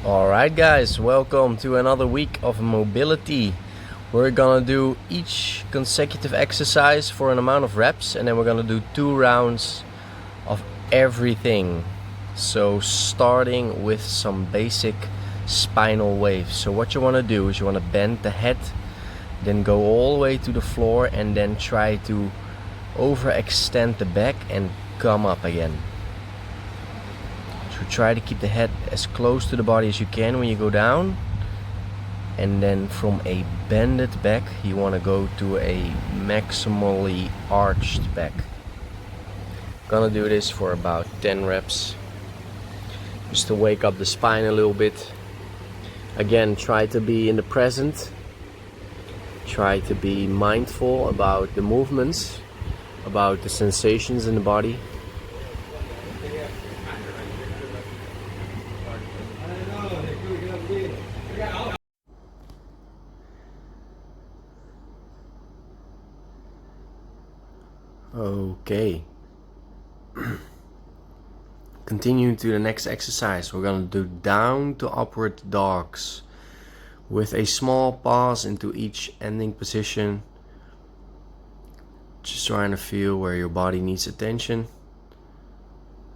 Alright guys, welcome to another week of mobility. We're gonna do each consecutive exercise for an amount of reps, and then we're gonna do 2 rounds of everything. So starting with some basic spinal waves. So what you want to do is you want to bend the head, then go all the way to the floor, and then try to overextend the back and come up again. So try to keep the head as close to the body as you can when you go down, and then from a bended back you want to go to a maximally arched back. Gonna do this for about 10 reps just to wake up the spine a little bit. Again, try to be in the present, try to be mindful about the movements, about the sensations in the body. Okay. Continuing to the next exercise, we're going to do down to upward dogs with a small pause into each ending position. Just trying to feel where your body needs attention.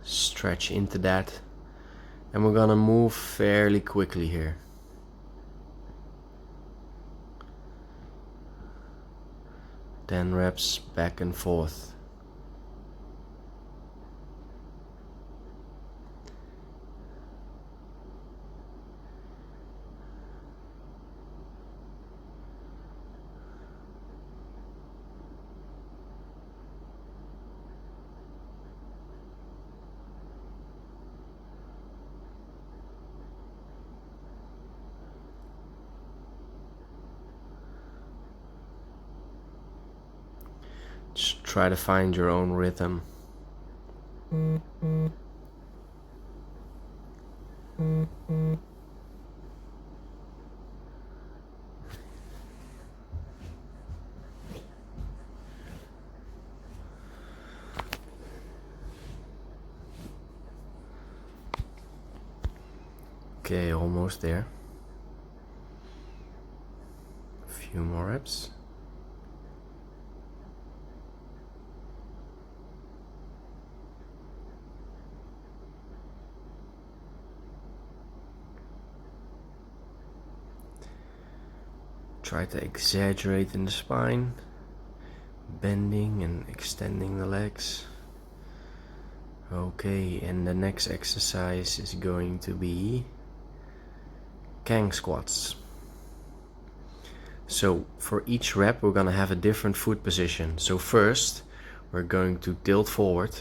Stretch into that. And we're going to move fairly quickly here. Ten reps back and forth. Just try to find your own rhythm. Okay, almost there. A few more reps. Try to exaggerate in the spine, bending and extending the legs. Okay, and the next exercise is going to be Kang Squats. So for each rep we're gonna have a different foot position. So first we're going to tilt forward,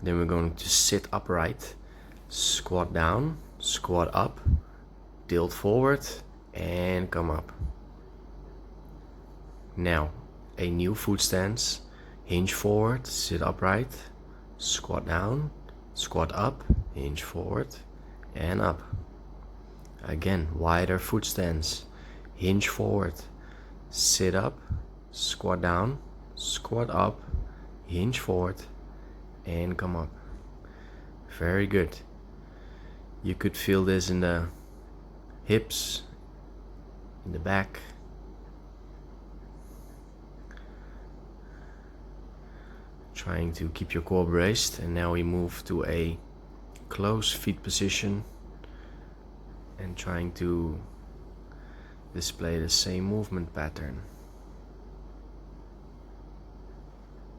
then we're going to sit upright, squat down, squat up, tilt forward and come up. Now a new foot stance, hinge forward, sit upright, squat down, squat up, hinge forward and up. Again, wider foot stance, hinge forward, sit up, squat down, squat up, hinge forward and come up. Very good. You could feel this in the hips, in the back. Trying to keep your core braced, and now we move to a closed feet position and trying to display the same movement pattern.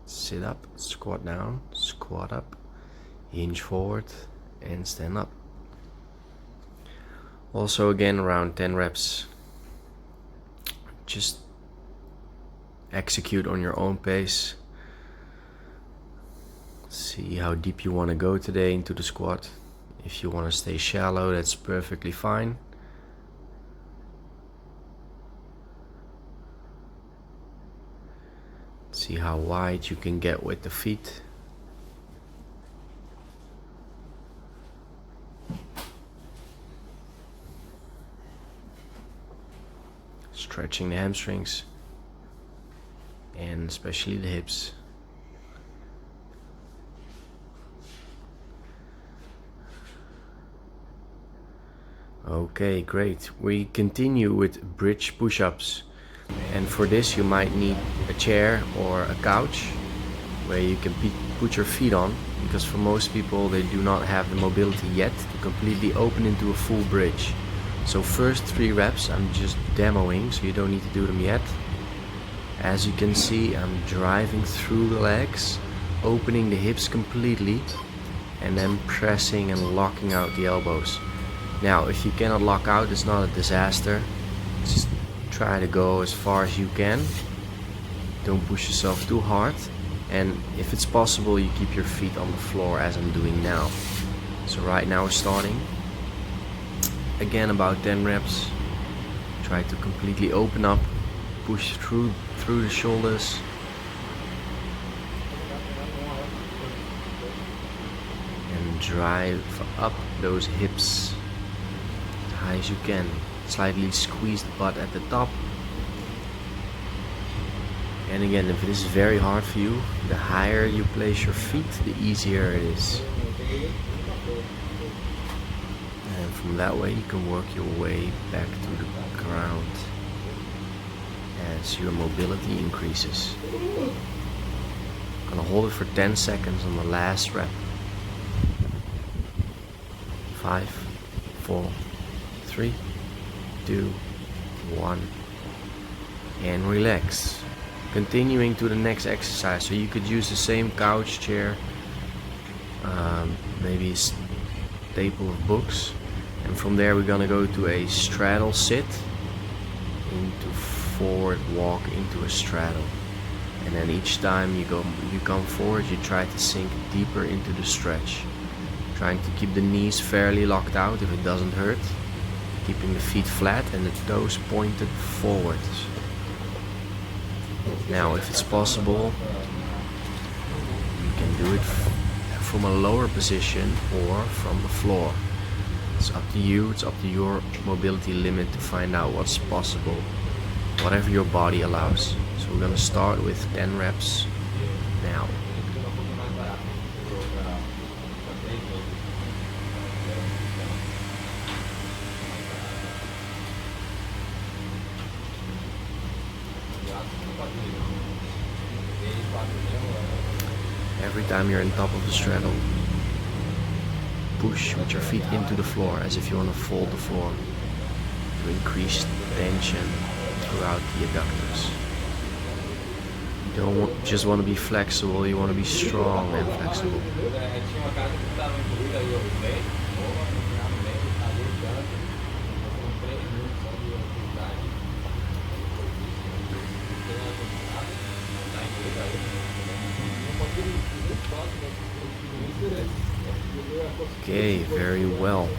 Sit up, squat down, squat up, hinge forward and stand up. Also again around 10 reps. Just execute on your own pace. See how deep you want to go today into the squat. If you want to stay shallow, that's perfectly fine. See how wide you can get with the feet. Stretching the hamstrings and especially the hips. Okay, great. We continue with bridge push-ups. And for this you might need a chair or a couch where you can put your feet on, because for most people they do not have the mobility yet to completely open into a full bridge. So first 3 reps I'm just demoing, so you don't need to do them yet. As you can see, I'm driving through the legs, opening the hips completely, and then pressing and locking out the elbows. Now, if you cannot lock out, it's not a disaster. Just try to go as far as you can. Don't push yourself too hard. And if it's possible, you keep your feet on the floor as I'm doing now. So right now we're starting. Again, about 10 reps. Try to completely open up, push through the shoulders. And drive up those hips as high as you can. Slightly squeeze the butt at the top. And again, if it is very hard for you, the higher you place your feet, the easier it is. And from that way you can work your way back to the ground as your mobility increases. I'm gonna hold it for 10 seconds on the last rep. 5, 4, 3, 2, 1, and relax. Continuing to the next exercise, so you could use the same couch, chair, maybe a staple of books, and from there we're gonna go to a straddle sit, into forward walk, into a straddle, and then each time you come forward, you try to sink deeper into the stretch, trying to keep the knees fairly locked out if it doesn't hurt, keeping the feet flat and the toes pointed forwards. Now, if it's possible, you can do it from a lower position or from the floor. It's up to you, it's up to your mobility limit to find out what's possible, whatever your body allows. So we're gonna start with 10 reps now. Every time you're on top of the straddle, push with your feet into the floor as if you want to fold the floor to increase tension throughout the adductors. You don't just want to be flexible, you want to be strong and flexible. Okay, very well.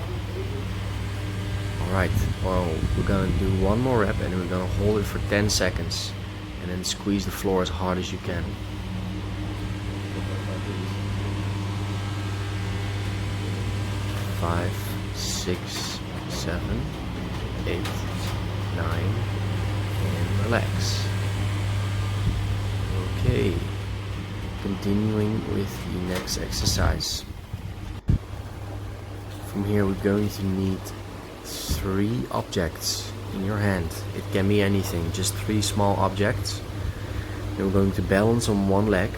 Alright, well, we're gonna do one more rep and we're gonna hold it for 10 seconds and then squeeze the floor as hard as you can. Five, 6, 7, 8, 9, and relax. Okay, continuing with the next exercise. From here we're going to need 3 objects in your hand. It can be anything, just 3 small objects. Then we're going to balance on one leg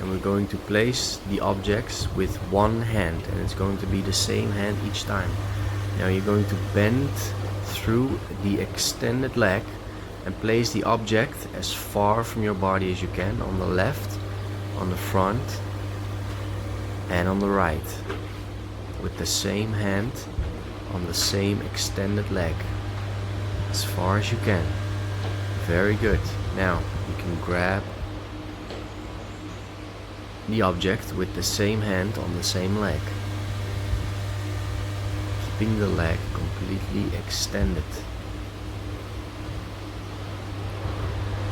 and we're going to place the objects with one hand, and it's going to be the same hand each time. Now you're going to bend through the extended leg and place the object as far from your body as you can, on the left, on the front and on the right, with the same hand on the same extended leg, as far as you can. Very good. Now you can grab the object with the same hand on the same leg, keeping the leg completely extended.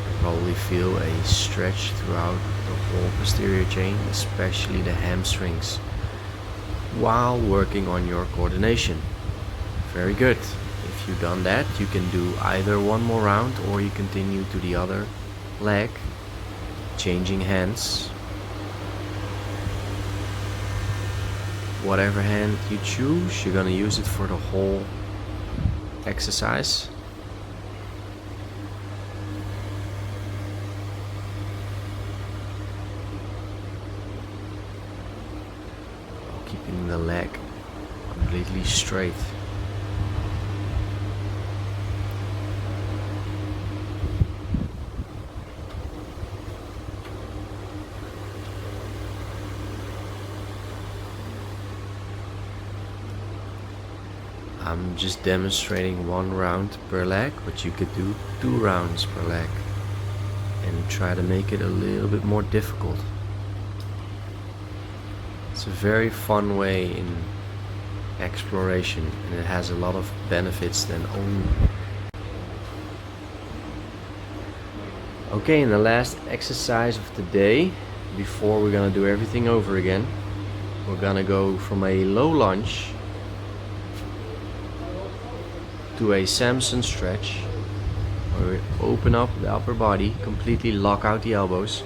You probably feel a stretch throughout the whole posterior chain, especially the hamstrings, while working on your coordination. Very good. If you've done that, you can do either one more round or you continue to the other leg, changing hands. Whatever hand you choose, you're gonna use it for the whole exercise. Keeping the leg completely straight. I'm just demonstrating 1 round per leg, but you could do 2 rounds per leg and try to make it a little bit more difficult. It's a very fun way in exploration, and it has a lot of benefits than only. Okay, and the last exercise of the day, before we're gonna do everything over again, we're gonna go from a low lunge to a Samson stretch, where we open up the upper body, completely lock out the elbows,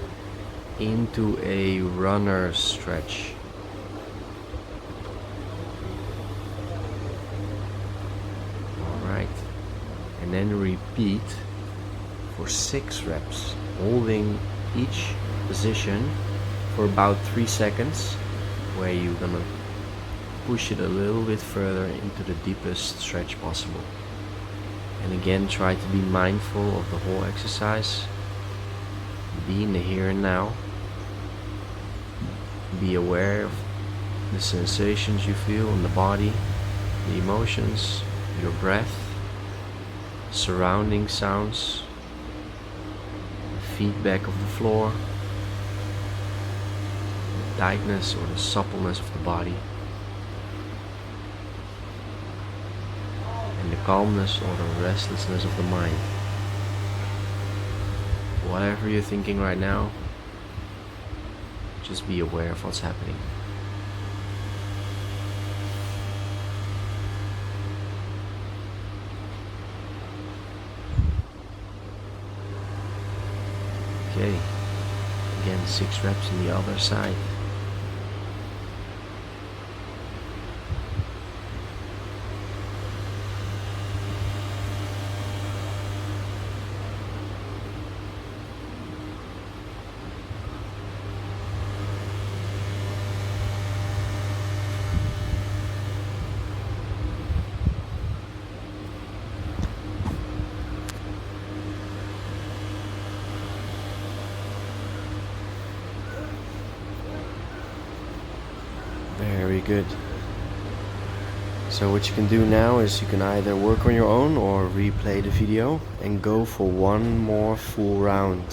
into a runner stretch. Alright, and then repeat for 6 reps, holding each position for about 3 seconds, where you're gonna push it a little bit further into the deepest stretch possible. And again, try to be mindful of the whole exercise. Be in the here and now. Be aware of the sensations you feel in the body, the emotions, your breath, surrounding sounds, the feedback of the floor, the tightness or the suppleness of the body, and the calmness or the restlessness of the mind. Whatever you're thinking right now, just be aware of what's happening. Okay, again 6 reps on the other side. Very good. So what you can do now is you can either work on your own or replay the video and go for 1 more full round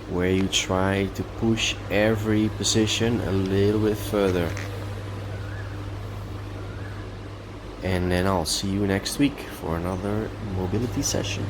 where you try to push every position a little bit further. And then I'll see you next week for another mobility session.